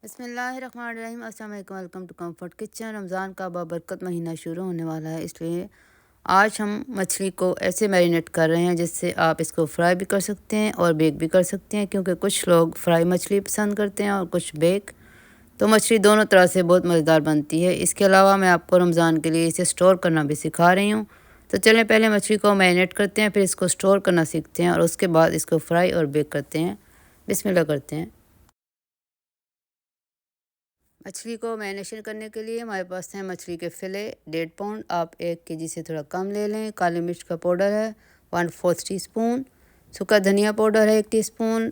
बिस्मिल्लाहिर्रहमानिर्रहीम। अस्सलाम वालेकुम। Welcome to Comfort Kitchen. Ramzan का बाबरकत महीना शुरू होने वाला है, इसलिए आज हम मछली को ऐसे मैरिनेट कर रहे हैं जिससे आप इसको फ्राई भी कर सकते हैं और बेक भी कर सकते हैं, क्योंकि कुछ लोग फ्राई मछली पसंद करते हैं और कुछ बेक। तो मछली दोनों तरह से बहुत मज़ेदार बनती है। इसके अलावा मैं आपको रमज़ान के लिए इसे स्टोर करना भी सिखा रही हूँ। तो चलें पहले मछली को मैरिनेट करते हैं, फिर इसको स्टोर करना सीखते हैं और उसके बाद इसको फ्राई और बेक करते हैं। बिस्मिल्लाह करते हैं। मछली को मैरिनेशन करने के लिए हमारे पास है मछली के फ़िले 1.5 पाउंड। आप 1 केजी से थोड़ा कम ले लें। काली मिर्च का पाउडर है 1/4 टीस्पून। सूखा धनिया पाउडर है 1 टीस्पून।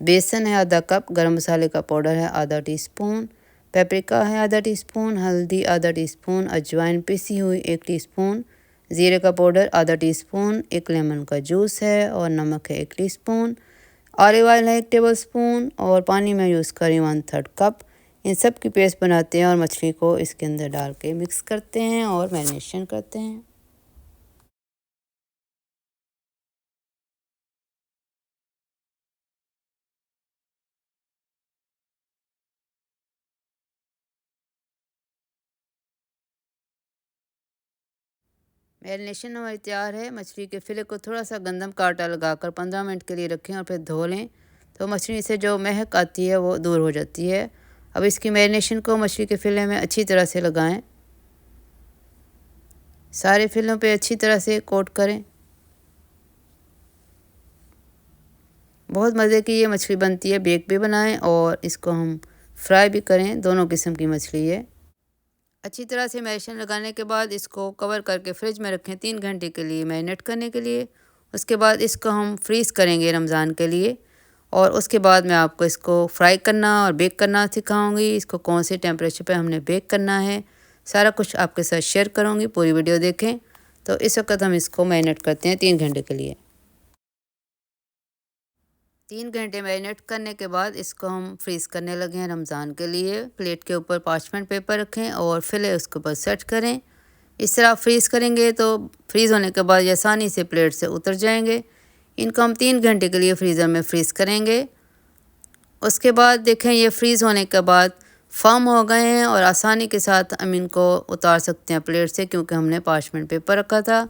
बेसन है आधा कप। गरम मसाले का पाउडर है आधा टीस्पून। पेपरिका है आधा टीस्पून। हल्दी आधा टीस्पून। अजवाइन पिसी हुई 1 टीस्पून। ज़ीरे का पाउडर आधा टीस्पून। 1 लेमन का जूस है और नमक है 1 टीस्पून। ऑलिव ऑयल है 1 टेबल स्पून और पानी में यूज़ करें 1/3 कप। इन सब की पेस्ट बनाते हैं और मछली को इसके अंदर डाल के मिक्स करते हैं और मैरिनेशन करते हैं। मैरिनेशन हमारी तैयार है। मछली के फिले को थोड़ा सा गंदम का आटा लगाकर 15 मिनट के लिए रखें और फिर धो लें, तो मछली से जो महक आती है वो दूर हो जाती है। अब इसकी मैरिनेशन को मछली के फिले में अच्छी तरह से लगाएं। सारे फिलों पे अच्छी तरह से कोट करें। बहुत मज़े की ये मछली बनती है। बेक भी बनाएं और इसको हम फ्राई भी करें, दोनों किस्म की मछली है। अच्छी तरह से मैरिनेशन लगाने के बाद इसको कवर करके फ्रिज में रखें 3 घंटे के लिए मैरिनेट करने के लिए। उसके बाद इसको हम फ्रीज़ करेंगे रमज़ान के लिए, और उसके बाद मैं आपको इसको फ्राई करना और बेक करना सिखाऊंगी। इसको कौन से टेम्परेचर पे हमने बेक करना है, सारा कुछ आपके साथ शेयर करूंगी। पूरी वीडियो देखें। तो इस वक्त हम इसको मैरिनेट करते हैं 3 घंटे के लिए। 3 घंटे मैरिनेट करने के बाद इसको हम फ्रीज़ करने लगे हैं रमज़ान के लिए। प्लेट के ऊपर पार्चमेंट पेपर रखें और फिले उसके ऊपर सेट करें। इस तरह फ्रीज़ करेंगे तो फ्रीज़ होने के बाद ये आसानी से प्लेट से उतर जाएंगे। इनको हम 3 घंटे के लिए फ्रीज़र में फ्रीज़ करेंगे। उसके बाद देखें ये फ्रीज़ होने के बाद फर्म हो गए हैं और आसानी के साथ हम इनको उतार सकते हैं प्लेट से, क्योंकि हमने पार्चमेंट पेपर रखा था।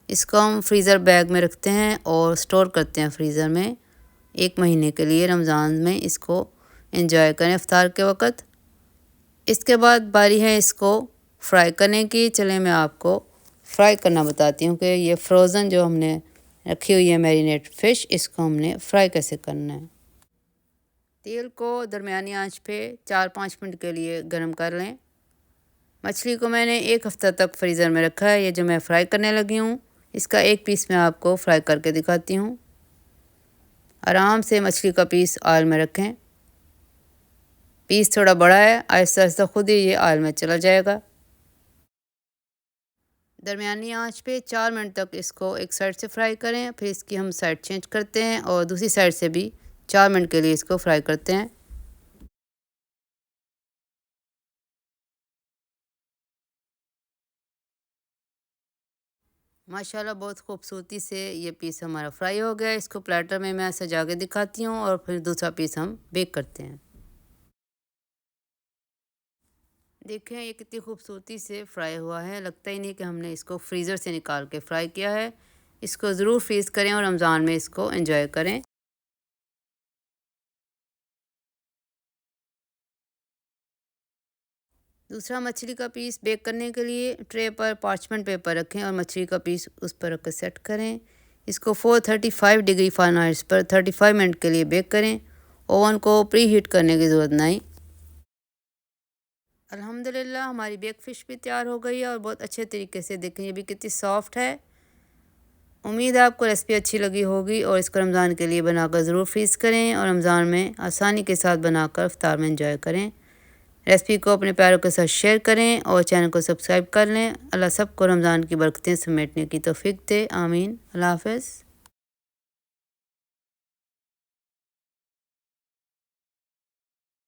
इसको हम फ्रीज़र बैग में रखते हैं और स्टोर करते हैं फ्रीज़र में 1 महीने के लिए। रमज़ान में इसको एंजॉय करें इफ्तार के वक़्त। इसके बाद बारी है इसको फ्राई करने की। चलें मैं आपको फ्राई करना बताती हूँ कि ये फ्रोज़न जो हमने रखी हुई है मैरिनेट फ़िश, इसको हमने फ्राई कैसे करना है। तेल को दरमियानी आंच पे 4-5 मिनट के लिए गर्म कर लें। मछली को मैंने 1 हफ़्ता तक फ्रीज़र में रखा है। ये जो मैं फ्राई करने लगी हूँ, इसका एक पीस मैं आपको फ्राई करके दिखाती हूँ। आराम से मछली का पीस ऑयल में रखें। पीस थोड़ा बड़ा है, आहिस्ता आहिस्ता खुद ही ये ऑयल में चला जाएगा। दरमियानी आंच पे 4 मिनट तक इसको एक साइड से फ्राई करें, फिर इसकी हम साइड चेंज करते हैं और दूसरी साइड से भी 4 मिनट के लिए इसको फ्राई करते हैं। माशाल्लाह बहुत खूबसूरती से ये पीस हमारा फ्राई हो गया है। इसको प्लेटर में मैं सजा के दिखाती हूँ और फिर दूसरा पीस हम बेक करते हैं। देखें ये कितनी खूबसूरती से फ्राई हुआ है। लगता ही नहीं कि हमने इसको फ्रीज़र से निकाल के फ्राई किया है। इसको ज़रूर फ्रीज़ करें और रमज़ान में इसको एंजॉय करें। दूसरा मछली का पीस बेक करने के लिए ट्रे पर पार्चमेंट पेपर रखें और मछली का पीस उस पर रख कर सेट करें। इसको 435 डिग्री फ़ारेनहाइट पर 35 मिनट के लिए बेक करें। ओवन को प्री हीट करने की ज़रूरत नहीं। अल्हम्दुलिल्लाह हमारी बेक फ़िश भी तैयार हो गई है और बहुत अच्छे तरीके से। देखें ये भी कितनी सॉफ्ट है। उम्मीद है आपको रेसिपी अच्छी लगी होगी और इसको रमज़ान के लिए बनाकर ज़रूर फ्रीज़ करें और रमज़ान में आसानी के साथ बनाकर इफ्तार में एंजॉय करें। रेसिपी को अपने प्यारों के साथ शेयर करें और चैनल को सब्सक्राइब कर लें। अल्लाह सबको रमज़ान की बरकतें समेटने की तौफीक दे। आमीन। अल्लाह हाफ़िज़।